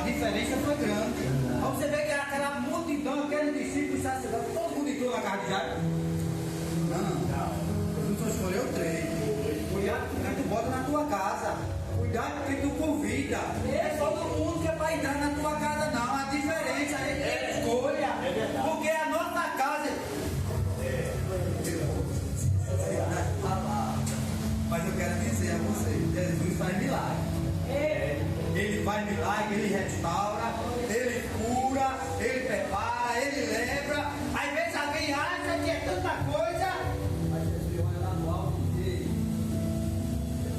diferença foi grande. Aí você vê que era aquela multidão, aqueles discípulos, sacerdotes, todo mundo entrou na casa de Jairo. Não, tu escolheu 3. Cuidado com quem tu bota na tua casa. Cuidado com quem tu convida. É todo mundo que é para entrar na tua casa, não. A diferença é escolha. Porque a nossa casa. Mas eu quero dizer a vocês, Jesus faz milagre. Ele faz milagre, ele restaura, ele cura, ele prepara, ele lembra. Às vezes alguém acha que é tanta coisa, mas Jesus olha lá no alto e diz: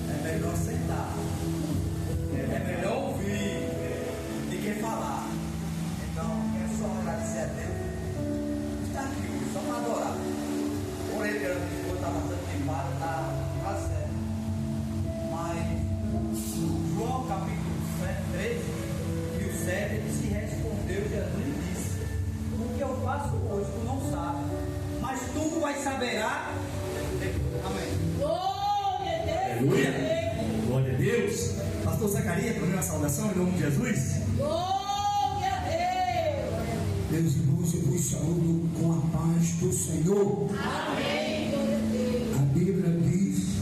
é melhor sentar, é melhor ouvir do que falar. Então, é só agradecer a Deus. Está aqui hoje, só para adorar. Por ele, pela minha esposa, está bastante queimada, está certo. Mas João capítulo 13 e o 7, ele se respondeu, Jesus e disse: o que eu faço hoje tu não sabe, mas tu vai saberá. Amém. Glória a Deus. Aleluia. Glória a Deus. Pastor Zacarias, primeira saudação em nome de Jesus. Glória a Deus. Meus irmãos, eu vos saúdo com a paz do Senhor. Amém. Glória a Deus. A Bíblia diz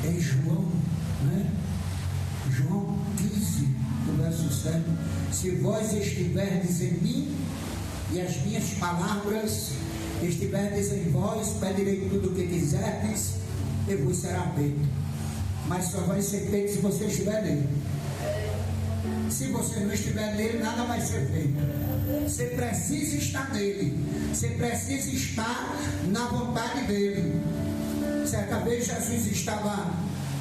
em João, né? João 15, no verso 7: se vós estiverdes em mim e as minhas palavras estiverdes em vós, pedirei tudo o que quiserdes e vos será feito. Mas só vai ser feito se você estiver nele. Se você não estiver nele, nada vai ser feito. Você precisa estar nele. Você precisa estar na vontade dele. Certa vez Jesus estava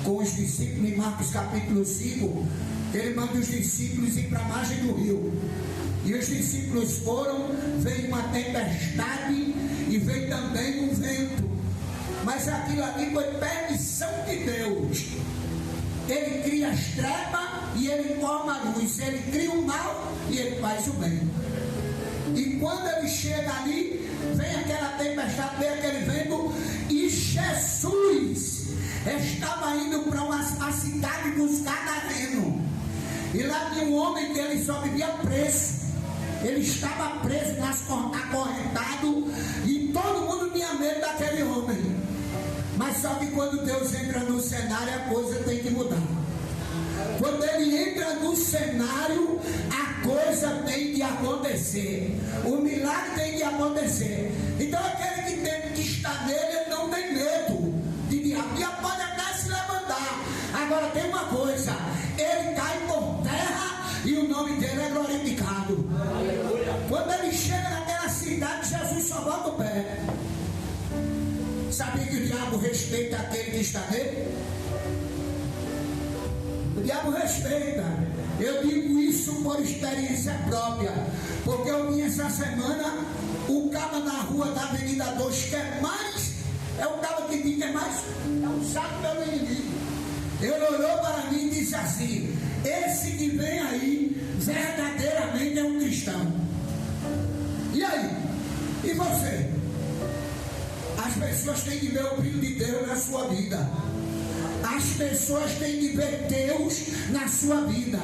com os discípulos em Marcos capítulo 5. Ele manda os discípulos ir para a margem do rio. E os discípulos foram, veio uma tempestade e veio também um vento. Mas aquilo ali foi permissão de Deus. Ele cria as trevas e ele forma a luz. Ele cria o mal e ele faz o bem. E quando ele chega ali, vem aquela tempestade, vem aquele vento, e Jesus estava indo para a cidade dos Gadarenos. E lá tinha um homem que ele só vivia preso. Ele estava preso, acorrentado, e todo mundo tinha medo daquele homem. Mas só que quando Deus entra no cenário, a coisa tem que mudar. Quando ele entra no cenário, a coisa tem que acontecer. O milagre tem que acontecer. Então aquele que tem que estar nele, ele não tem medo de diabo. O diabo pode até se levantar. Agora tem uma coisa: ele cai por terra e o nome dele é glorificado. Quando ele chega naquela cidade, Jesus só bota o pé. Sabia que o diabo respeita aquele que está nele? O diabo respeita. Eu digo isso por experiência própria, porque eu vim essa semana, o cara na rua da Avenida 2 quer mais, é o cara que diz que é mais, é um saco pelo inimigo. Ele olhou para mim e disse assim: esse que vem aí verdadeiramente é um cristão. E aí? E você? As pessoas têm que ver o brilho de Deus na sua vida. As pessoas têm que ver Deus na sua vida.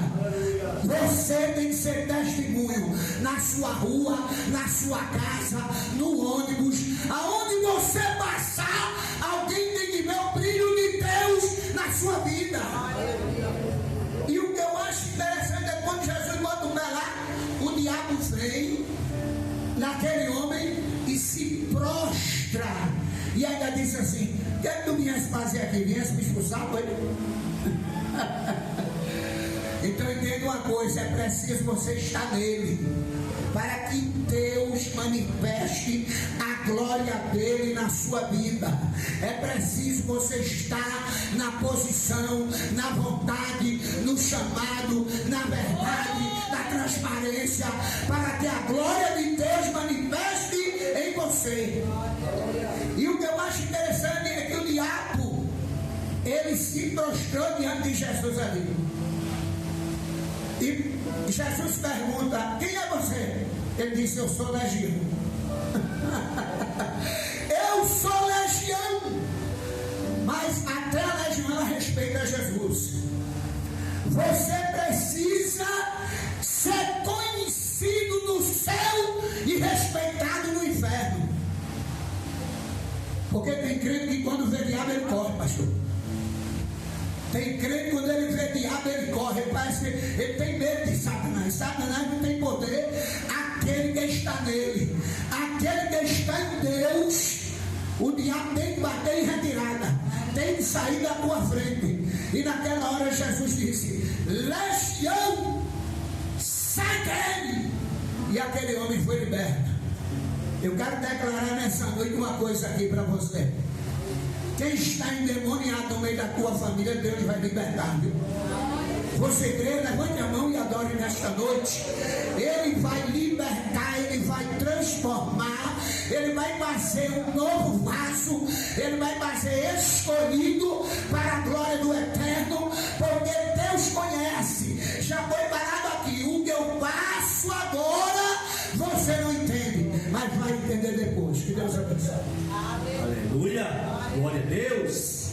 Você tem que ser testemunho na sua rua, na sua casa, no ônibus, aonde você passar, alguém tem que ver o brilho de Deus na sua vida. E o que eu acho interessante é quando Jesus bota o pé lá, o diabo vem naquele homem e se prostra. E ainda disse assim: o que é que tu viesse fazer aqui? Viesse me expulsar, foi? Então entenda uma coisa: é preciso você estar nele, para que Deus manifeste a glória dele na sua vida. É preciso você estar na posição, na vontade, no chamado, na verdade, na transparência, para que a glória de Deus manifeste em você. E o que eu acho interessante é que o diabo, ele se prostrou diante de Jesus ali. E Jesus pergunta: quem é você? Ele disse: eu sou legião. Eu sou legião. Mas até a legião ela respeita Jesus. Você Porque tem crente que quando vê diabo ele corre, pastor. Tem crente que quando ele vê diabo ele corre. Ele parece que ele tem medo de Satanás. Satanás não tem poder. Aquele que está nele, aquele que está em Deus, o diabo tem que bater em retirada, tem que sair da tua frente. E naquela hora Jesus disse: legião, sai dele. E aquele homem foi liberto. Eu quero declarar nessa noite uma coisa aqui para você. Quem está endemoniado no meio da tua família, Deus vai libertar, viu? Você crê? Levante a mão e adore nesta noite. Ele vai libertar, ele vai transformar, ele vai fazer um novo vaso, ele vai fazer escolhido para a glória do Eterno, porque Deus conhece. Já foi parado aqui. O que eu faço agora, você não entende, mas vai entender depois. Que Deus abençoe. Aleluia, glória a Deus.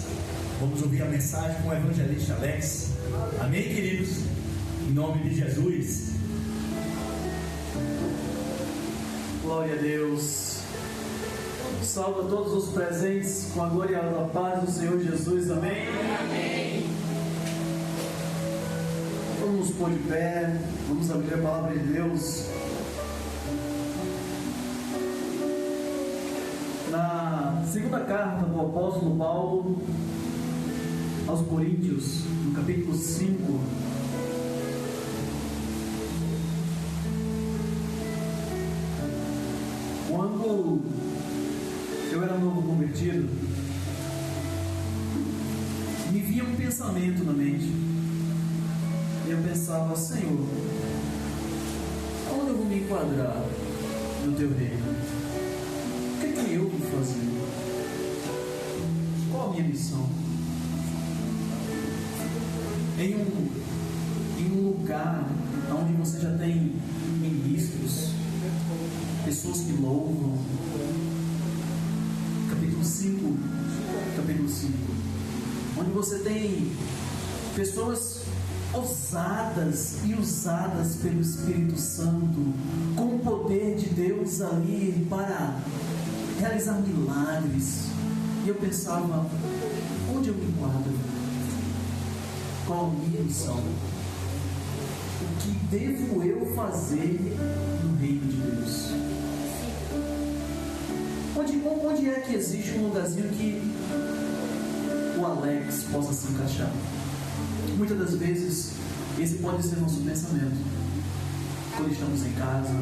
Vamos ouvir a mensagem com o evangelista Alex. Amém, queridos? Em nome de Jesus. Glória a Deus. Salve a todos os presentes com a glória e a paz do Senhor Jesus. Amém? Amém. Vamos nos pôr de pé. Vamos abrir a palavra de Deus. Na segunda carta do apóstolo Paulo aos Coríntios, no capítulo 5, quando eu era novo convertido, me vinha um pensamento na mente, e eu pensava: Senhor, aonde eu vou me enquadrar no teu reino? O que é que eu vou fazer? Qual a minha missão? Em um lugar onde você já tem ministros, pessoas que louvam, capítulo 5, onde você tem pessoas ousadas e usadas pelo Espírito Santo, com o poder de Deus ali para realizar milagres, e eu pensava: onde eu me enquadro? Qual a minha missão? O que devo eu fazer no reino de Deus? Onde é que existe um lugarzinho que o Alex possa se encaixar? Muitas das vezes, esse pode ser nosso pensamento. Quando estamos em casa,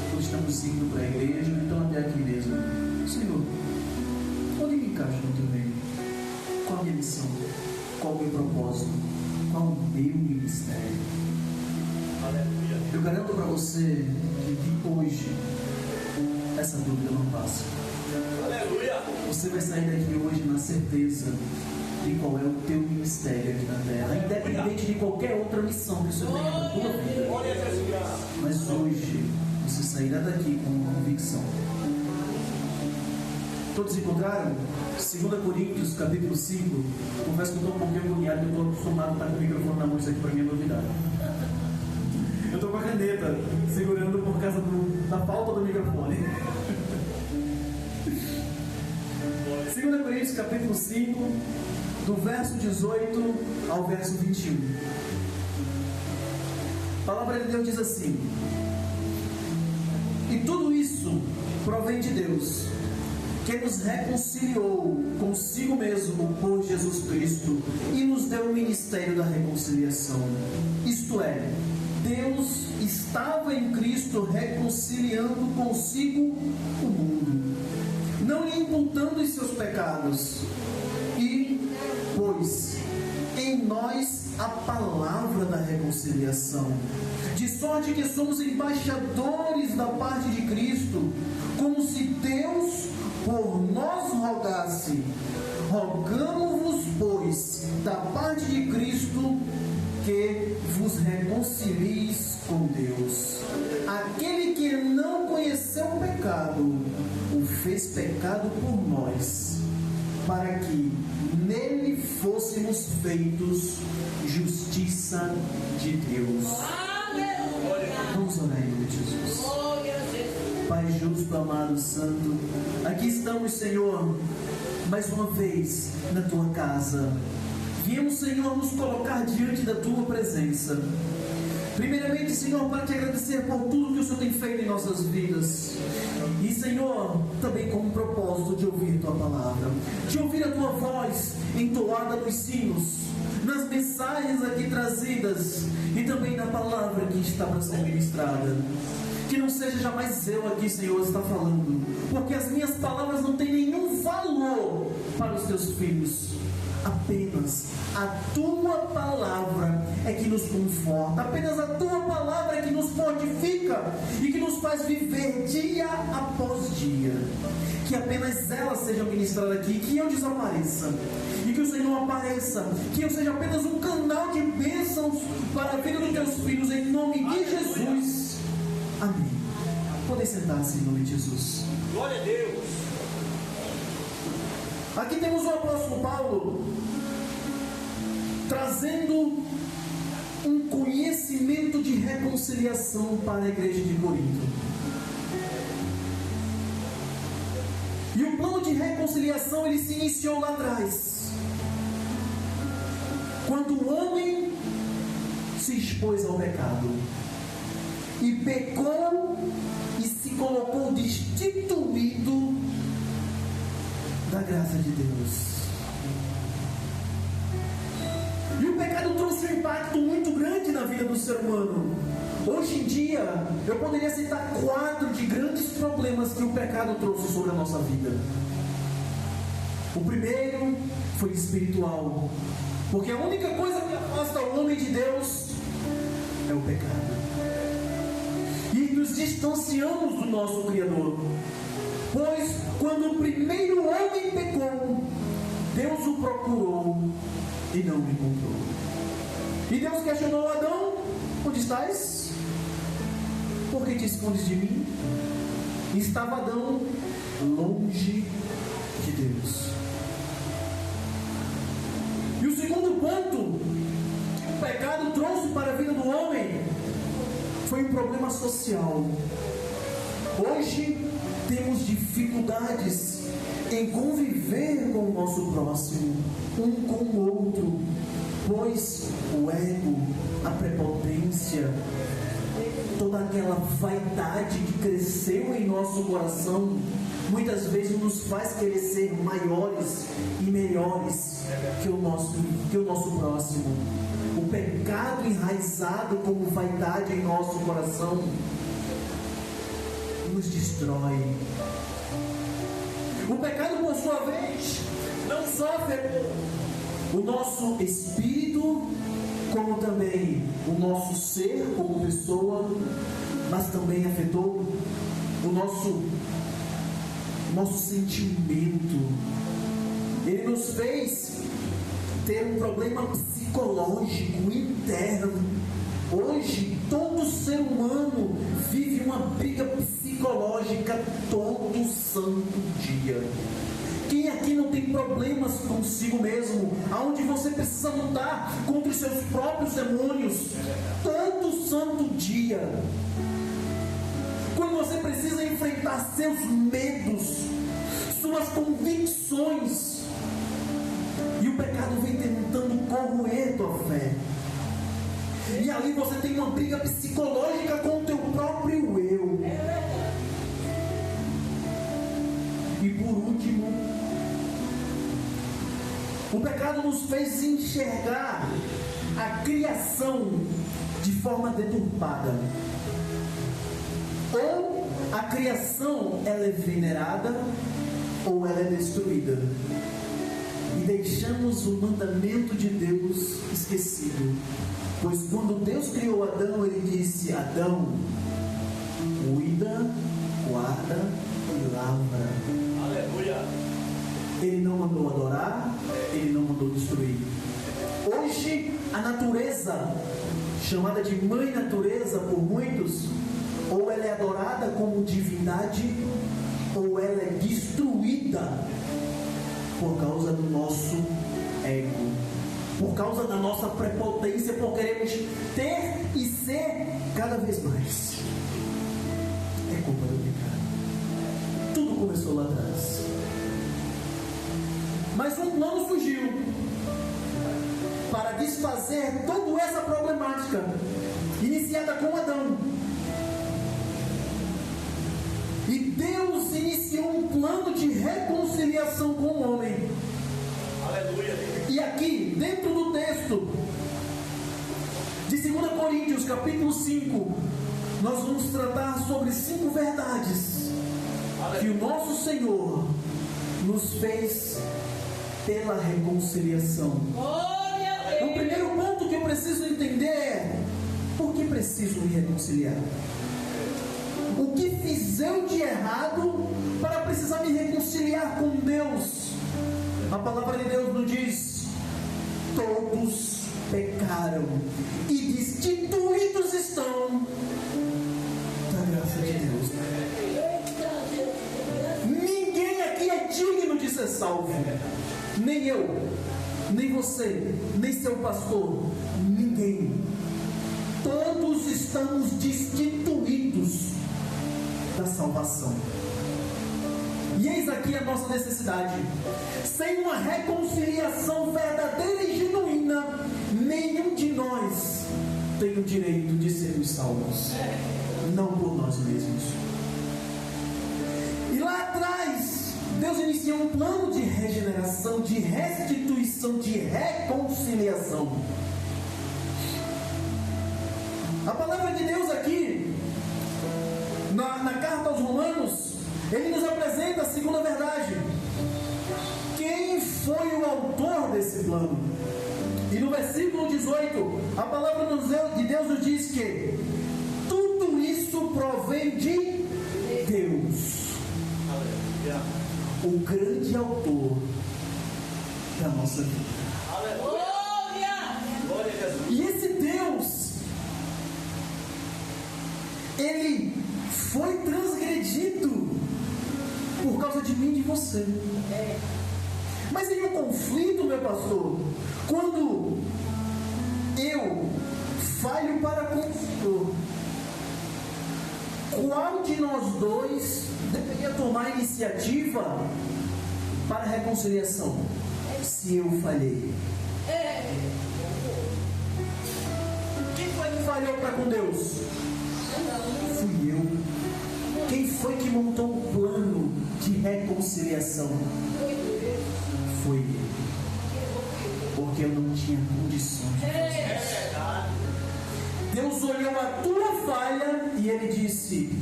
quando estamos indo para a igreja, então até aqui mesmo. Senhor, onde me encaixo no teu reino? Qual a minha missão? Qual o meu propósito? Qual o meu ministério? Aleluia. Eu garanto para você que hoje essa dúvida não passa. Aleluia. Você vai sair daqui hoje na certeza de qual é o teu ministério aqui na terra, independente de qualquer outra missão que você tenha na tua vida. Mas hoje você sairá daqui com uma convicção. Todos encontraram? 2 Coríntios, capítulo 5. Confesso que eu estou um pouquinho agoniado, eu estou acostumado a estar com o microfone na mão, isso aqui para mim é novidade. Eu estou com a caneta segurando por causa da falta do microfone. 2 Coríntios, capítulo 5, do verso 18 ao verso 21. A palavra de Deus diz assim: e tudo isso provém de Deus, que nos reconciliou consigo mesmo por Jesus Cristo e nos deu o ministério da reconciliação. Isto é, Deus estava em Cristo reconciliando consigo o mundo, não lhe imputando os seus pecados, e pôs em nós a palavra da reconciliação, de sorte que somos embaixadores da parte de Cristo, como se Deus por nós rogasse. Rogamo-vos, pois, da parte de Cristo, que vos reconcilieis com Deus. Aquele que não conheceu o pecado, o fez pecado por nós, para que nele fôssemos feitos justiça de Deus. Vamos orar em nome de Jesus. Pai justo, amado, santo, aqui estamos, Senhor, mais uma vez na tua casa. Viemos, Senhor, nos colocar diante da tua presença. Primeiramente, Senhor, para te agradecer por tudo que o Senhor tem feito em nossas vidas. E, Senhor, também com o propósito de ouvir tua palavra, de ouvir a tua voz entoada nos sinos, nas mensagens aqui trazidas e também na palavra que está para ser ministrada. Que não seja jamais eu aqui, Senhor, está falando, porque as minhas palavras não têm nenhum valor para os teus filhos. Apenas a tua palavra é que nos conforta, apenas a tua palavra é que nos fortifica e que nos faz viver dia após dia. Que apenas ela seja ministrada aqui, que eu desapareça e que o Senhor apareça, que eu seja apenas um canal de bênçãos para a vida dos teus filhos, em nome de Jesus. Amém. Podem sentar-se em nome de Jesus. Glória a Deus. Aqui temos o apóstolo Paulo trazendo um conhecimento de reconciliação para a igreja de Corinto. E o plano de reconciliação ele se iniciou lá atrás, quando o homem se expôs ao pecado e pecou e se colocou destituído da graça de Deus. E o pecado trouxe um impacto muito grande na vida do ser humano. Hoje em dia, eu poderia citar 4 de grandes problemas que o pecado trouxe sobre a nossa vida. O primeiro foi espiritual, porque a única coisa que afasta o homem de Deus é o pecado. E nos distanciamos do nosso Criador. Pois quando o primeiro homem pecou, Deus o procurou e não o encontrou. E Deus questionou Adão: onde estás? Por que te escondes de mim? E estava Adão longe de Deus. E o segundo ponto que o pecado trouxe para a vida do homem foi um problema social. Hoje temos dificuldades em conviver com o nosso próximo, um com o outro, pois o ego, a prepotência, toda aquela vaidade que cresceu em nosso coração, muitas vezes nos faz querer ser maiores e melhores que o nosso próximo. O pecado enraizado como vaidade em nosso coração nos destrói. O pecado, por sua vez, não só afetou o nosso espírito, como também o nosso ser como pessoa, mas também afetou o nosso sentimento. Ele nos fez ter um problema psicológico interno. Hoje, todo ser humano vive uma briga psicológica todo santo dia. Quem aqui não tem problemas consigo mesmo, aonde você precisa lutar contra os seus próprios demônios todo santo dia? Quando você precisa enfrentar seus medos, suas convicções, e o pecado vem tentando corroer tua fé. E ali você tem uma briga psicológica com o teu próprio eu. E por último, o pecado nos fez enxergar a criação de forma deturpada. Ou a criação ela é venerada, ou ela é destruída. E deixamos o mandamento de Deus esquecido. Pois quando Deus criou Adão, Ele disse: Adão, cuida, guarda e lavra. Aleluia. Ele não mandou adorar, Ele não mandou destruir. Hoje, a natureza, chamada de mãe natureza por muitos, ou ela é adorada como divindade, ou ela é destruída por causa do nosso ego, por causa da nossa prepotência, por queremos ter e ser cada vez mais. É culpa do pecado. Tudo começou lá atrás. Mas um plano surgiu para desfazer toda essa problemática iniciada com Adão. E Deus iniciou um plano de reconciliação com o homem. Aleluia. E aqui, dentro do texto de 2 Coríntios, capítulo 5, nós vamos tratar sobre 5 verdades que o nosso Senhor nos fez pela reconciliação. Glória a O Deus. primeiro ponto que eu preciso entender é: por que preciso me reconciliar? O que fiz eu de errado para precisar me reconciliar com Deus? A palavra de Deus nos diz: todos pecaram e destituídos estão da graça de Deus. Ninguém aqui é digno de ser salvo. Nem eu, nem você, nem seu pastor. Ninguém. Todos estamos destituídos da salvação. E eis aqui a nossa necessidade. Sem uma reconciliação verdadeira e genuína, nenhum de nós tem o direito de sermos salvos. Não por nós mesmos. E lá atrás, Deus iniciou um plano de regeneração, de restituição, de reconciliação. A palavra de Deus aqui, na carta aos Romanos, ele nos apresenta a segunda verdade. Quem foi o autor desse plano? E no versículo 18, a palavra de Deus nos diz que tudo isso provém de Deus, o grande autor da nossa vida. Glória. Glória a Jesus. E esse Deus, ele foi transgredido por causa de mim e de você. Mas em um conflito, meu pastor, quando eu falho para com o Senhor, qual de nós dois deveria tomar a iniciativa para a reconciliação? Se eu falhei, quem foi que falhou para com Deus? Fui eu. Quem foi que montou o plano de reconciliação? Foi eu. Porque eu não tinha condições de fazer isso. Deus olhou a tua falha e ele disse: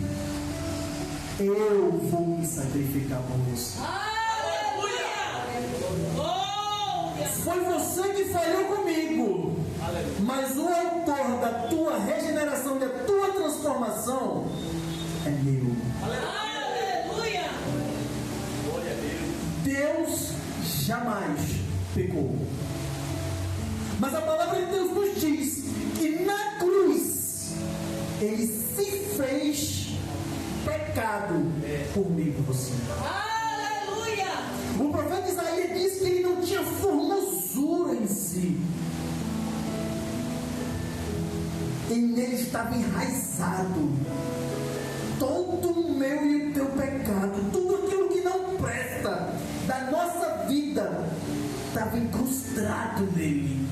eu vou me sacrificar por você. Glória. Foi você que falhou comigo. Mas o autor da tua regeneração, da tua transformação é meu. Aleluia. Glória a Deus. Deus jamais pecou. Mas a palavra de Deus nos diz que na cruz ele se fez pecado por mim e por você. Aleluia. O profeta Isaías diz que ele não tinha formosura em si. Em ele estava enraizado todo o meu e o teu pecado, tudo aquilo que não presta da nossa vida estava incrustado nele.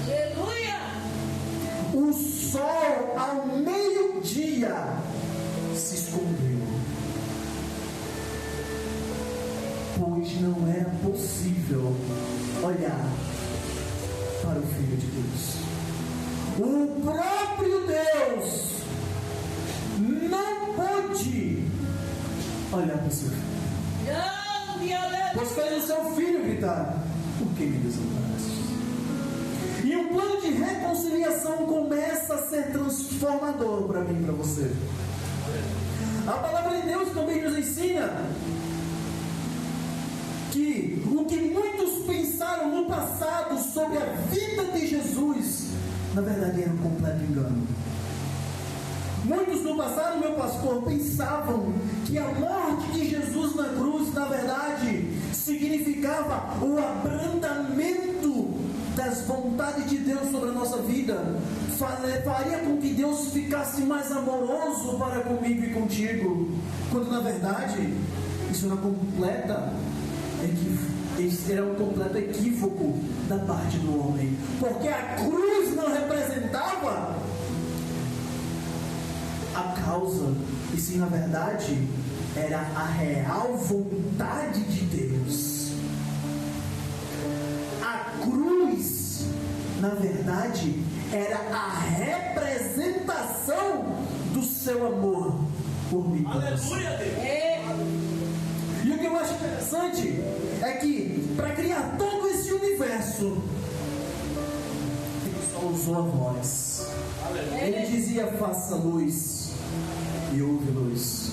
Aleluia. O sol ao meio-dia se escondeu, pois não era possível olhar para o Filho de Deus. O próprio Deus não pôde olhar para o seu filho, pois fez o seu filho gritar: por que me desamparaste? E um plano de reconciliação começa a ser transformador para mim e para você. A palavra de Deus também nos ensina que o que muitos pensaram no passado sobre a vida de Jesus, na verdade era um completo engano. Muitos no passado, meu pastor, pensavam que a morte de Jesus na cruz, na verdade, significava o abrandamento das vontades de Deus sobre a nossa vida, faria com que Deus ficasse mais amoroso para comigo e contigo, quando na verdade isso era completa Isso era um completo equívoco da parte do homem, porque a cruz não representava a causa, e sim, na verdade, era a real vontade de Deus. A cruz, na verdade, era a representação do seu amor por mim. Aleluia, Deus. E o que eu acho interessante é que, para criar todo esse universo, Ele só usou a voz. Ele dizia: faça luz, e houve luz.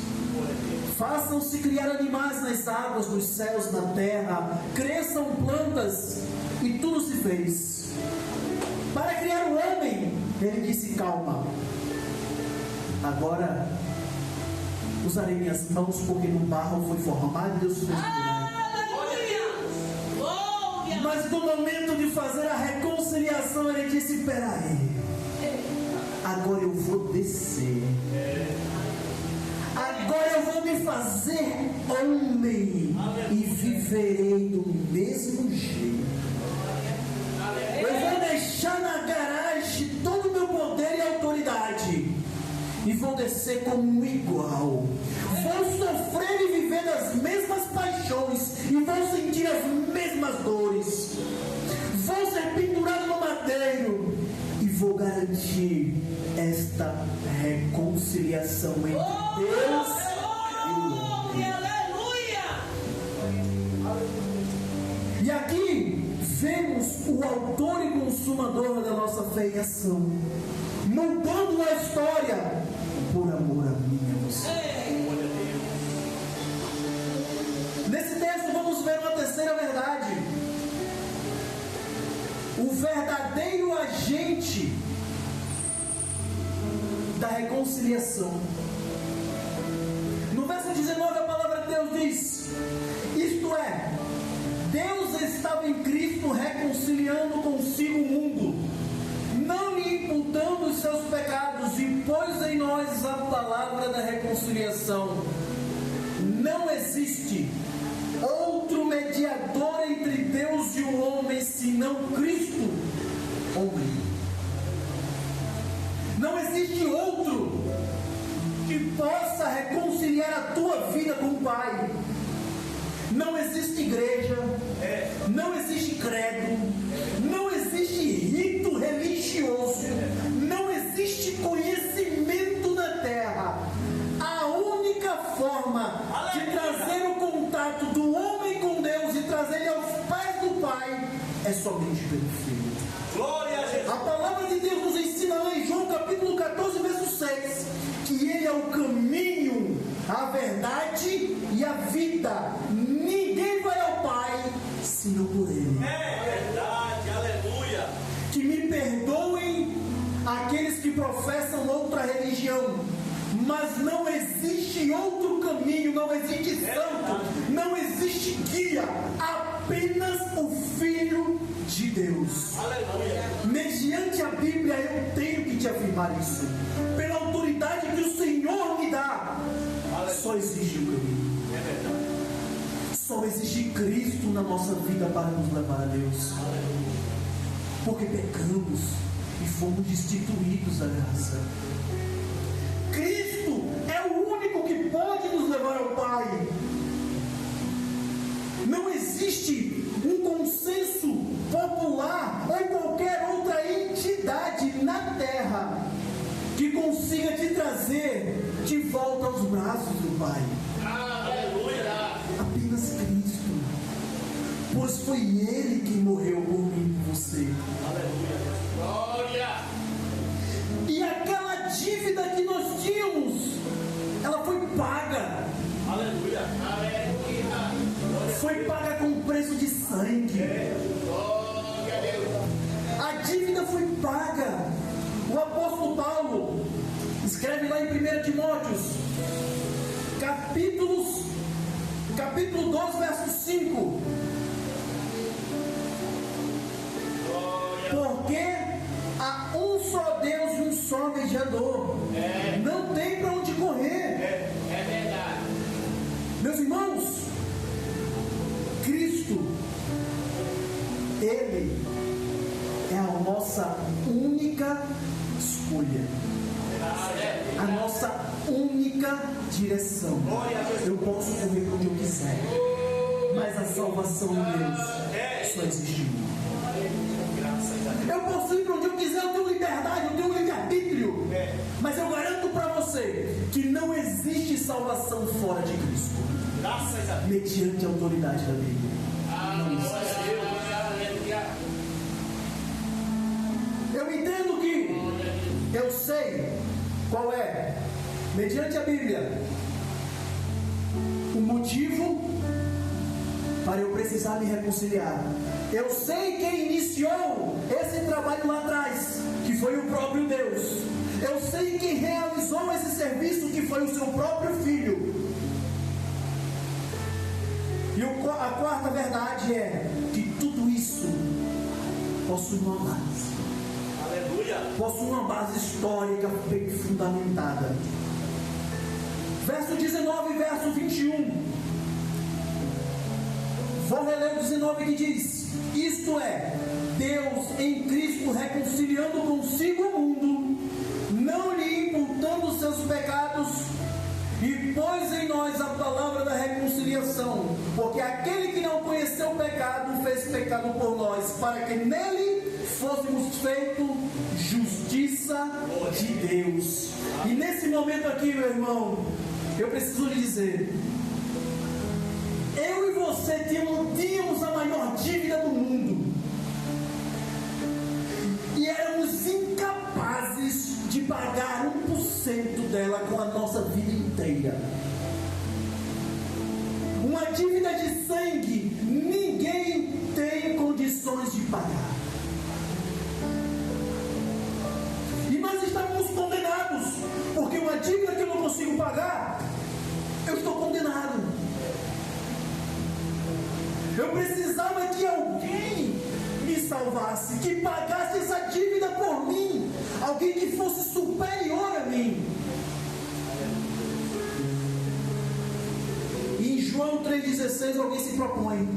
Façam-se criar animais nas águas, nos céus, na terra, cresçam plantas, e tudo se fez. Para criar o homem, Ele disse: calma, agora usarei minhas mãos, porque no barro foi formado, Deus fez. Aleluia! Glória! Mas no momento de fazer a reconciliação, Ele disse: peraí, agora eu vou descer, agora eu vou me fazer homem e viverei do mesmo jeito. Eu vou deixar na garagem todo o meu poder e autoridade e vou descer como um igual. Vou sofrer e viver das mesmas paixões e vou sentir as mesmas dores. Vou ser pendurado no madeiro e vou garantir esta reconciliação entre Deus e o homem. E aqui vemos o autor e consumador da nossa fé e ação, mudando a história por amor a mim e a você. Nesse texto vamos ver uma terceira verdade. O verdadeiro agente da reconciliação. No verso 19 a palavra de Deus diz: isto é, Deus estava em Cristo reconciliando consigo o mundo, não lhe imputando os seus pecados, e pôs em nós a palavra da reconciliação. Não existe outro mediador entre Deus e o homem senão Cristo, homem. Não existe outro que possa reconciliar a tua vida com o Pai. Não existe igreja, não existe credo, não existe rito religioso, não existe conhecimento na terra. A única forma de trazer o contato do homem com Deus e trazer ele aos pés do Pai é somente pelo Filho. Glória a Jesus. A palavra de Deus nos ensina lá em João capítulo 14, verso 6, que Ele é o caminho, a verdade e a vida. Ninguém vai ao Pai senão por Ele. É verdade, aleluia. Que me perdoem aqueles que professam outra religião, mas não existe outro caminho, não existe santo, não existe guia, apenas o Filho de Deus. Aleluia. Mediante a Bíblia eu tenho que te afirmar isso, pela autoridade que o Senhor me dá. Só existe o caminho. É verdade. Só existe Cristo na nossa vida para nos levar a Deus. Porque pecamos e fomos destituídos da graça. Cristo é o único que pode nos levar ao Pai. Não existe um consenso popular ou qualquer outra entidade na terra que consiga te trazer de volta aos braços do Pai. Aleluia. Apenas Cristo, pois foi Ele que morreu por mim e por você. Aleluia. Glória. E aquela dívida que nós tínhamos, ela foi paga. Aleluia. Foi paga com preço de sangue. Glória a Deus. A dívida foi paga. O apóstolo Paulo escreve lá em 1 Timóteo, capítulo 2, verso 5. Porque há um só Deus e um só mediador. Não tem para onde correr. É verdade. Meus irmãos, Cristo nossa única escolha, a nossa única direção. Eu posso correr para onde eu quiser, mas a salvação em Deus só existe uma. Eu posso ir para onde eu quiser, eu tenho liberdade, eu tenho livre-arbítrio, mas eu garanto para você que não existe salvação fora de Cristo, mediante a autoridade da Bíblia. Não existe. Eu entendo que eu sei qual é, mediante a Bíblia, o motivo para eu precisar me reconciliar. Eu sei quem iniciou esse trabalho lá atrás, que foi o próprio Deus. Eu sei quem realizou esse serviço, que foi o seu próprio Filho. E a quarta verdade é que tudo isso possui uma base. Aleluia. Possui uma base histórica bem fundamentada. Verso 19 e verso 21. Vou reler o 19 que diz: isto é, Deus em Cristo reconciliando consigo o mundo, não lhe imputando os seus pecados, e pôs em nós a palavra da reconciliação, porque aquele que não conheceu o pecado, fez pecado por nós, para que nele fôssemos feitos justiça de Deus. E nesse momento aqui, meu irmão, eu preciso lhe dizer, eu e você tínhamos a maior dívida do mundo, e éramos incapazes de pagar 1% dela com a nossa vida inteira. Uma dívida de sangue, ninguém tem condições de pagar. E nós estávamos condenados, porque uma dívida que eu não consigo pagar, eu estou condenado. Eu precisava que alguém me salvasse, que pagasse essa dívida por mim, alguém que fosse superior a mim. E em João 3,16 alguém se propõe,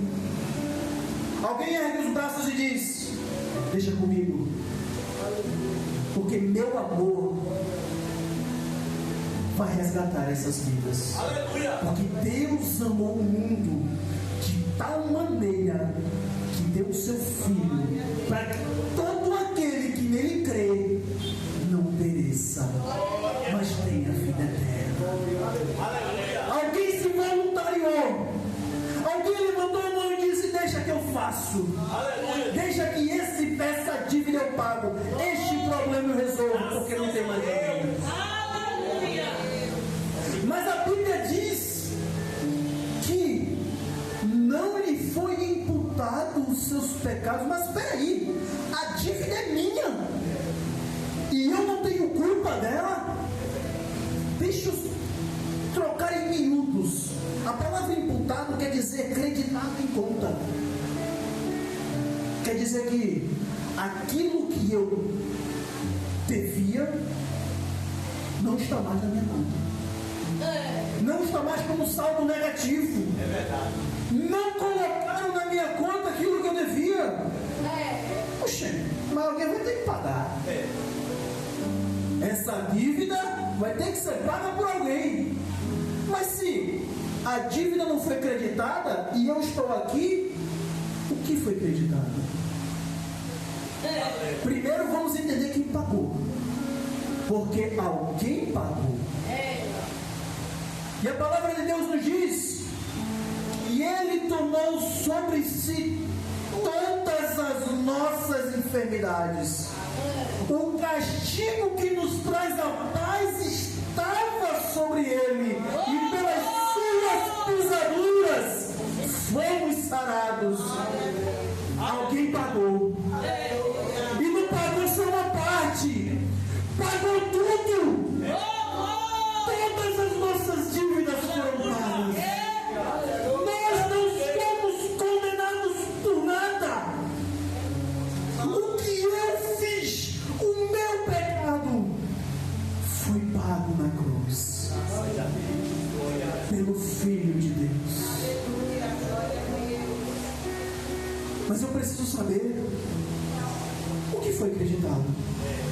alguém ergue os braços e diz: deixa comigo, porque meu amor vai resgatar essas vidas. Aleluia. Porque Deus amou o mundo de tal maneira que deu o seu Filho, para que todo aquele que nele crê não pereça, mas tenha vida eterna. Alguém se voluntariou, alguém levantou a mão e disse: deixa que eu faço, deixa que essa dívida eu pago, este problema eu resolvo, porque não tem mais ninguém. Mas a Bíblia diz que não lhe foi imputado os seus pecados. Mas espera aí, a dívida é minha e eu não tenho culpa dela. Deixa eu trocar em miúdos. A palavra imputado quer dizer creditado em conta. Quer dizer que aquilo que eu devia não está mais na minha conta. Não está mais como saldo negativo. É verdade. Não colocaram na minha conta aquilo que eu devia. Poxa, mas alguém vai ter que pagar. Essa dívida vai ter que ser paga por alguém. Mas se a dívida não foi creditada e eu estou aqui, o que foi creditado? Primeiro vamos entender quem pagou, porque alguém pagou. E a palavra de Deus nos diz: e Ele tomou sobre si todas as nossas enfermidades. O castigo que nos traz a paz estava sobre Ele, e pelas suas pisaduras fomos sarados. Alguém pagou. E não pagou só uma parte, pagou tudo. Todas as nossas dívidas foram pagas. Nós não somos condenados por nada. O que eu fiz, o meu pecado, foi pago na cruz pelo Filho de Deus. Mas eu preciso saber o que foi acreditado.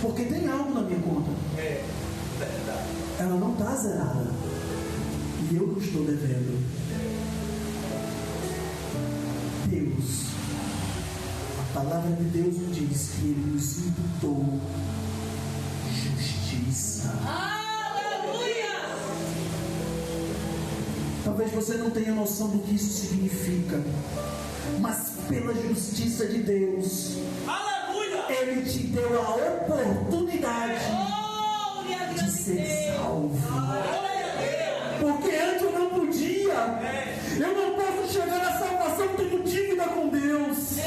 Porque tem algo na minha conta. Ela não está zerada. E eu não estou devendo. Deus, a palavra de Deus nos diz que Ele nos imputou justiça. Aleluia! Talvez você não tenha noção do que isso significa, mas pela justiça de Deus, Ele te deu a oportunidade de ser salvo. Porque antes eu não podia. Eu não posso chegar à salvação tendo dívida com Deus.